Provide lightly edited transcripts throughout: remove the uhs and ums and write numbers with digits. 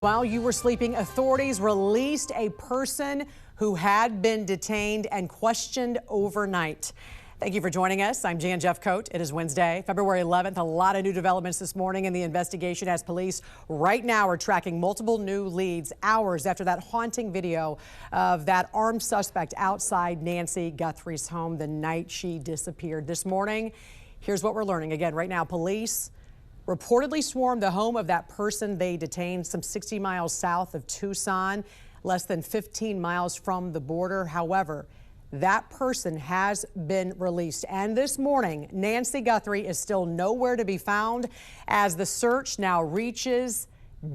While you were sleeping, authorities released a person who had been detained and questioned overnight. Thank you for joining us. I'm Jan Jeffcoat. It is Wednesday, February 11th. A lot of new developments this morning in the investigation as police right now are tracking multiple new leads hours after that haunting video of that armed suspect outside Nancy Guthrie's home the night she disappeared. This morning, here's what we're learning. Again, right now, police reportedly swarmed the home of that person they detained some 60 miles south of Tucson, less than 15 miles from the border. However, that person has been released. And this morning, Nancy Guthrie is still nowhere to be found as the search now reaches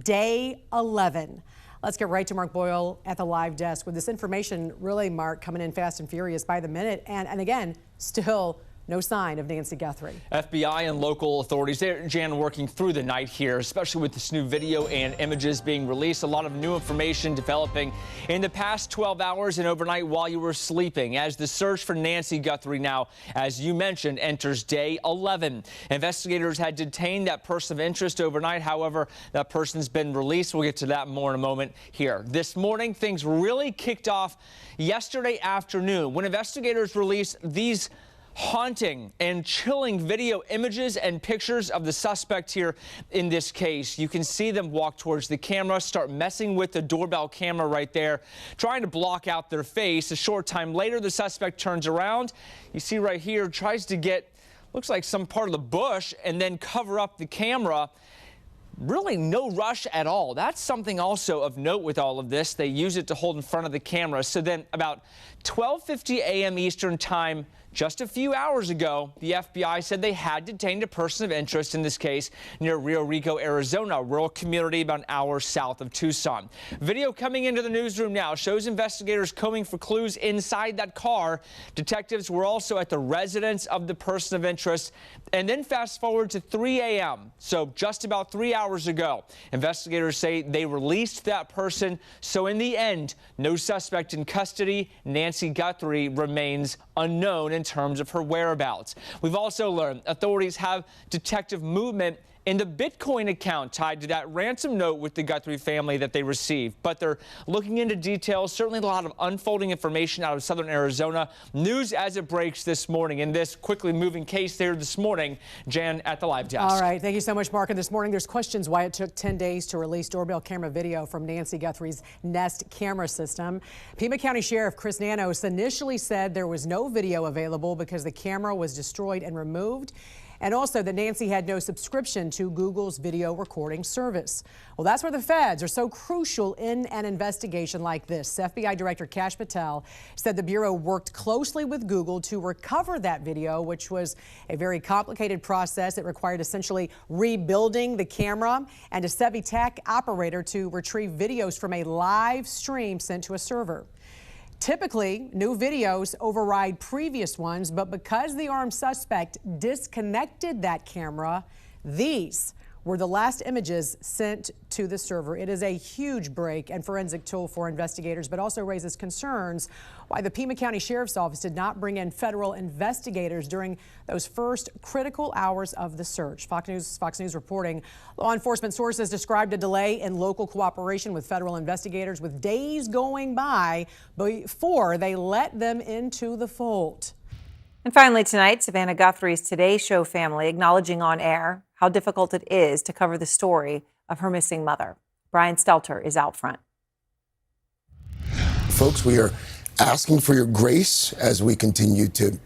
day 11. Let's get right to Mark Boyle at the live desk with this information. Really, Mark, coming in fast and furious by the minute. And again, still no sign of Nancy Guthrie. FBI and local authorities, they're, Jan, working through the night here, especially with this new video and images being released. A lot of new information developing in the past 12 hours and overnight while you were sleeping as the search for Nancy Guthrie now, as you mentioned, enters day 11. Investigators had detained that person of interest overnight. However, that person's been released. We'll get to that more in a moment here. This morning, things really kicked off yesterday afternoon when investigators released these haunting and chilling video images and pictures of the suspect here in this case. You can see them walk towards the camera, start messing with the doorbell camera right there, trying to block out their face. A short time later, the suspect turns around. You see right here, tries to get, looks like some part of the bush and then cover up the camera. Really no rush at all. That's something also of note with all of this. They use it to hold in front of the camera. So then about 12:50 a.m. Eastern time, just a few hours ago, the FBI said they had detained a person of interest in this case near Rio Rico, Arizona, a rural community about an hour south of Tucson. Video coming into the newsroom now shows investigators combing for clues inside that car. Detectives were also at the residence of the person of interest. And then fast forward to 3 a.m., so just about 3 hours ago. Investigators say they released that person. So in the end, no suspect in custody. Nancy Guthrie remains unknown in terms of her whereabouts. We've also learned authorities have detective movement in the Bitcoin account tied to that ransom note with the Guthrie family that they received. But they're looking into details, certainly a lot of unfolding information out of southern Arizona. News as it breaks this morning in this quickly moving case there this morning. Jan at the live desk. All right. Thank you so much, Mark. And this morning, there's questions why it took 10 days to release doorbell camera video from Nancy Guthrie's Nest camera system. Pima County Sheriff Chris Nanos initially said there was no video available because the camera was destroyed and removed, and also that Nancy had no subscription to Google's video recording service. Well, that's where the feds are so crucial in an investigation like this. FBI Director Kash Patel said the Bureau worked closely with Google to recover that video, which was a very complicated process. It required essentially rebuilding the camera and a Sevi Tech operator to retrieve videos from a live stream sent to a server. Typically, new videos override previous ones, but because the armed suspect disconnected that camera, these were the last images sent to the server. It is a huge break and forensic tool for investigators, but also raises concerns why the Pima County Sheriff's Office did not bring in federal investigators during those first critical hours of the search. Fox News reporting law enforcement sources described a delay in local cooperation with federal investigators, with days going by before they let them into the fold. And finally tonight, Savannah Guthrie's Today Show family acknowledging on air how difficult it is to cover the story of her missing mother. Brian Stelter is out front. Folks, we are asking for your grace as we continue to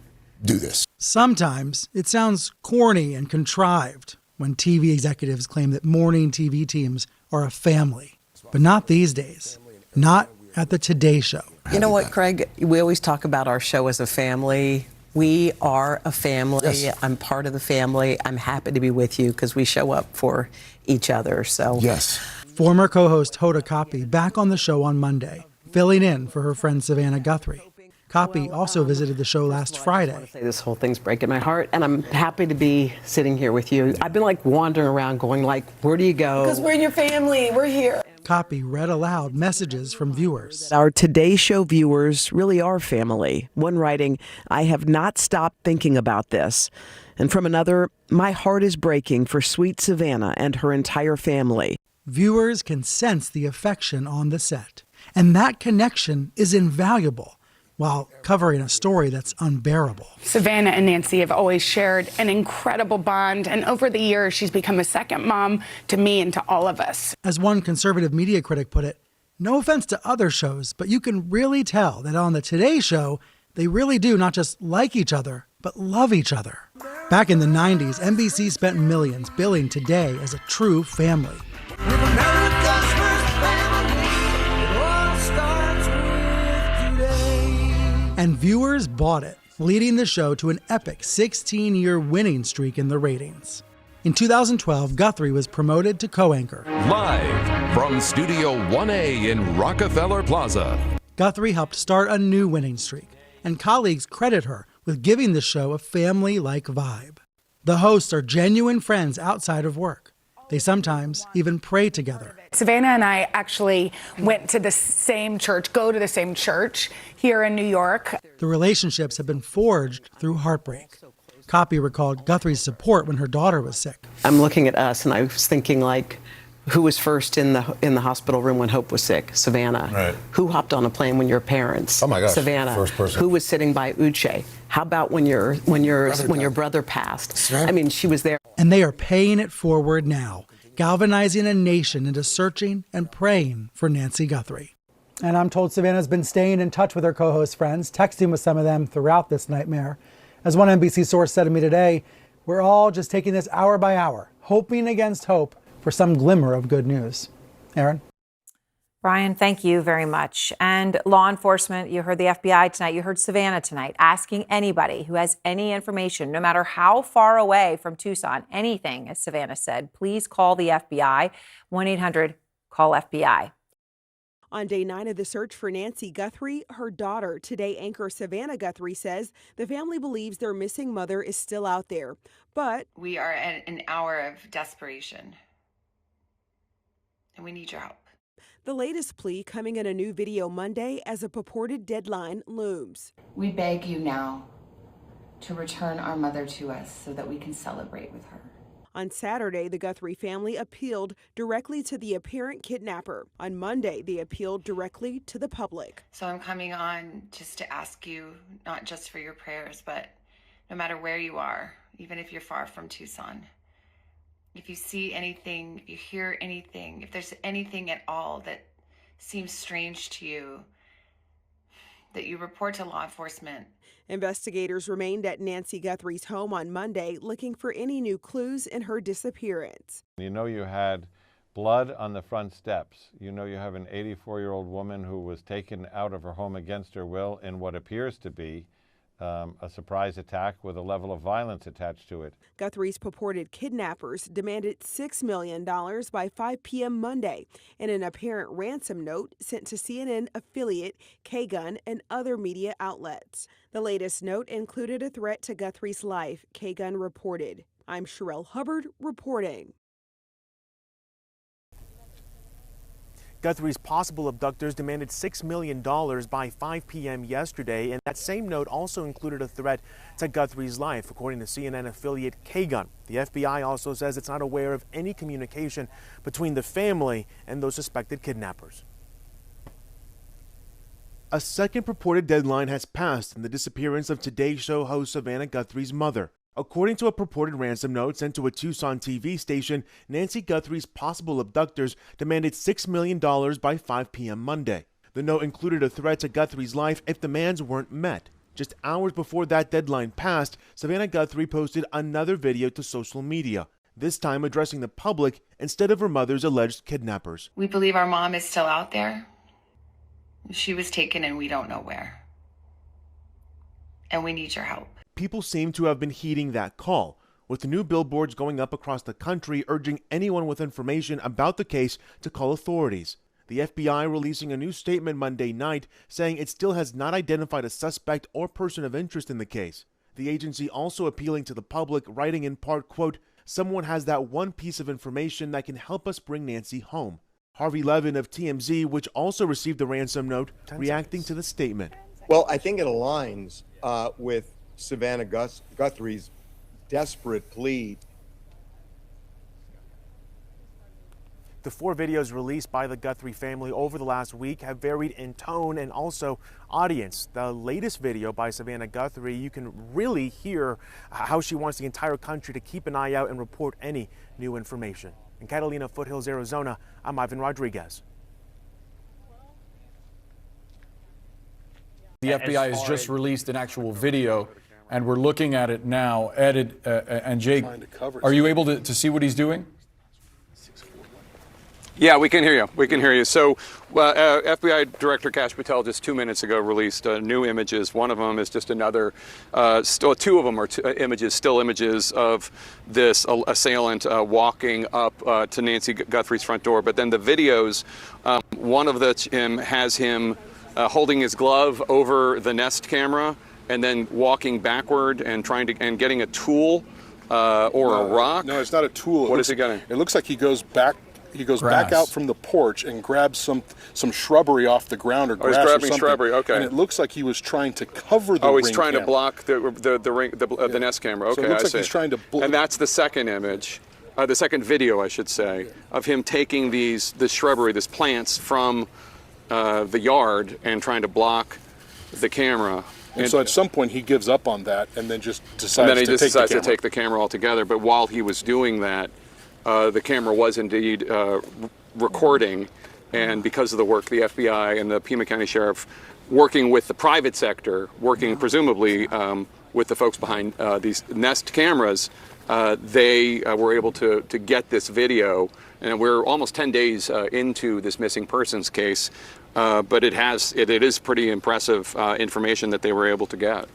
do this. Sometimes it sounds corny and contrived when TV executives claim that morning TV teams are a family, but not these days. Not at the Today Show. You know what, Craig? We always talk about our show as a family. We are a family. Yes. I'm part of the family. I'm happy to be with you because we show up for each other. So Yes. Former co-host Hoda Kotb back on the show on Monday, filling in for her friend Savannah Guthrie. Kotb also visited the show last Friday. this whole thing's breaking my heart, and I'm happy to be sitting here with you. I've been like wandering around going like, where do you go? Because we're in your family. We're here. Kotb read aloud messages from viewers. Our Today Show viewers really are family. One writing, I have not stopped thinking about this. And from another, my heart is breaking for sweet Savannah and her entire family. viewers can sense the affection on the set. And that connection is invaluable while covering a story that's unbearable. Savannah and Nancy have always shared an incredible bond, and over the years, she's become a second mom to me and to all of us. As one conservative media critic put it, no offense to other shows, but you can really tell that on the Today Show, they really do not just like each other, but love each other. Back in the 90s, NBC spent millions billing Today as a true family. And viewers bought it, leading the show to an epic 16-year winning streak in the ratings. In 2012, Guthrie was promoted to co-anchor. Live from Studio 1A in Rockefeller Plaza. Guthrie helped start a new winning streak, and colleagues credit her with giving the show a family-like vibe. The hosts are genuine friends outside of work. They sometimes even pray together. Savannah and I actually went to the same church, go to the same church here in New York. The relationships have been forged through heartbreak. Copy recalled Guthrie's support when her daughter was sick. I'm looking at us and I was thinking, like, who was first in the hospital room when Hope was sick? Savannah. Right. Who hopped on a plane when your parents? Oh my gosh. Savannah. First person. Who was sitting by Uche? How about when your brother passed? I mean, she was there. And they are paying it forward now, galvanizing a nation into searching and praying for Nancy Guthrie. And I'm told Savannah's been staying in touch with her co-host friends, texting with some of them throughout this nightmare. As one NBC source said to me today, we're all just taking this hour by hour, hoping against hope for some glimmer of good news. Aaron? Brian, thank you very much. And law enforcement, you heard the FBI tonight, you heard Savannah tonight, asking anybody who has any information, no matter how far away from Tucson, anything, as Savannah said, please call the FBI, 1-800-CALL-FBI. On day 9 of the search for Nancy Guthrie, her daughter, Today anchor Savannah Guthrie, says the family believes their missing mother is still out there. But we are at an hour of desperation, and we need your help. The latest plea coming in a new video Monday as a purported deadline looms. We beg you now to return our mother to us so that we can celebrate with her. On Saturday, the Guthrie family appealed directly to the apparent kidnapper. On Monday, they appealed directly to the public. So I'm coming on just to ask you, not just for your prayers, but no matter where you are, even if you're far from Tucson, if you see anything, you hear anything, if there's anything at all that seems strange to you, that you report to law enforcement. Investigators remained at Nancy Guthrie's home on Monday looking for any new clues in her disappearance. You know you had blood on the front steps. You know you have an 84-year-old woman who was taken out of her home against her will in what appears to be a surprise attack with a level of violence attached to it. Guthrie's purported kidnappers demanded $6 million by 5 p.m. Monday in an apparent ransom note sent to CNN affiliate K-Gun and other media outlets. The latest note included a threat to Guthrie's life, K-Gun reported. I'm Sherelle Hubbard reporting. Guthrie's possible abductors demanded $6 million by 5 p.m. yesterday, and that same note also included a threat to Guthrie's life, according to CNN affiliate K-Gun. The FBI also says it's not aware of any communication between the family and those suspected kidnappers. A second purported deadline has passed in the disappearance of Today Show host Savannah Guthrie's mother. According to a purported ransom note sent to a Tucson TV station, Nancy Guthrie's possible abductors demanded $6 million by 5 p.m. Monday. The note included a threat to Guthrie's life if demands weren't met. Just hours before that deadline passed, Savannah Guthrie posted another video to social media, this time addressing the public instead of her mother's alleged kidnappers. We believe our mom is still out there. She was taken and we don't know where. And we need your help. People seem to have been heeding that call, with the new billboards going up across the country urging anyone with information about the case to call authorities. The FBI releasing a new statement Monday night saying it still has not identified a suspect or person of interest in the case. The agency also appealing to the public, writing in part, quote, "Someone has that one piece of information that can help us bring Nancy home." Harvey Levin of TMZ, which also received the ransom note, reacting to the statement. Well, I think it aligns with Savannah Guthrie's desperate plea. The 4 videos released by the Guthrie family over the last week have varied in tone and also audience. The latest video by Savannah Guthrie, you can really hear how she wants the entire country to keep an eye out and report any new information. In Catalina Foothills, Arizona, I'm Ivan Rodriguez. The FBI has just released an actual video, and we're looking at it now. Ed and Jake, are you able to see what he's doing? Yeah, we can hear you. We can hear you. So FBI Director Kash Patel just 2 minutes ago released new images. One of them is just another, 2 of them are images, still images of this assailant walking up to Nancy Guthrie's front door. But then the videos, one of them has him holding his glove over the Nest camera and then walking backward and getting a tool or a rock. No, it's not a tool. What is he getting? It looks like he goes back. He goes back out from the porch and grabs some shrubbery off the ground or grass he's grabbing or something. Shrubbery. Okay. And it looks like he was trying to cover the ring. Oh, he's trying camera. to block the Nest camera. Okay, so it looks I like see. He's trying to. And that's the second image, the second video, I should say, of him taking this shrubbery, these plants from the yard and trying to block the camera. And so at some point he gives up on that and then just decides to take the camera altogether. But while he was doing that, the camera was indeed recording, and because of the work the FBI and the Pima County Sheriff, working with the private sector, working presumably with the folks behind these Nest cameras, they were able to get this video. And we're almost 10 days into this missing persons case, but it is pretty impressive information that they were able to get.